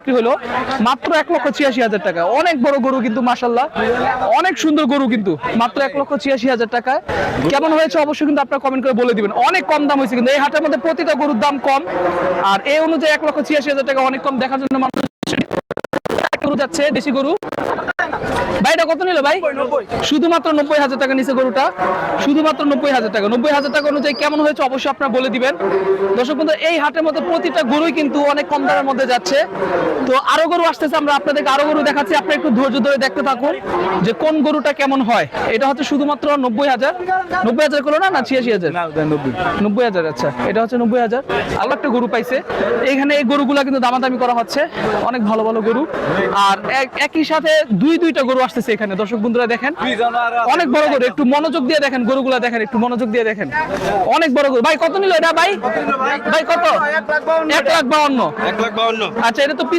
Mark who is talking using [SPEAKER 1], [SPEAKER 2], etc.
[SPEAKER 1] বিক্রি হলো মাত্র 1,86,000 টাকা। অনেক বড় গরু কিন্তু মাশাআল্লাহ, অনেক সুন্দর গরু কিন্তু মাত্র 1,86,000 টাকা। কেমন হয়েছে অবশ্যই কিন্তু আপনারা কমেন্ট করে বলে দিবেন। অনেক কম দাম হয়েছে কিন্তু এই হাটের মধ্যে প্রতিটা গরুর দাম কম, আর এই অনুযায়ী 1,86,000 টাকা অনেক কম। দেখার জন্য মানুষ গরু যাচ্ছে, দেশি গরু। ভাই এটা কত নিল ভাই? শুধুমাত্র 90,000 টাকা নিচে গরুটা, শুধুমাত্র 90,000 টাকা। 90,000 টাকা অনুযায়ী কেমন হয়েছে অবশ্যই আপনারা বলে দিবেন। দর্শক বন্ধু, এই হাটের মধ্যে প্রতিটা গরুই কিন্তু অনেক কম দামের মধ্যে যাচ্ছে। তো আরো গরু আসতেছে, আমরা আপনাদেরকে আরো গরু দেখাচ্ছি। আপনি একটু ধৈর্য ধরে দেখতে থাকুন যে কোন গরুটা কেমন হয়। এটা হচ্ছে শুধুমাত্র 90,000। 90,000 করলো না 86,000? 90,000। আচ্ছা, এটা হচ্ছে 90,000। আরো একটা গরু পাইছে এখানে। এই গরুগুলা কিন্তু দামাদামি করা হচ্ছে, অনেক ভালো ভালো গরু। আর একই সাথে দুইটা গরু আসতেছে এখানে। দর্শক বন্ধুরা দেখেন, অনেক বড় গরু। একটু মনোযোগ দিয়ে দেখেন গরুগুলা, দেখেন একটু মনোযোগ দিয়ে দেখেন। অনেক বড় গরু। ভাই কত নিল এটা ভাই? ভাই কত? 1,52,000। আচ্ছা, এটা তো পিস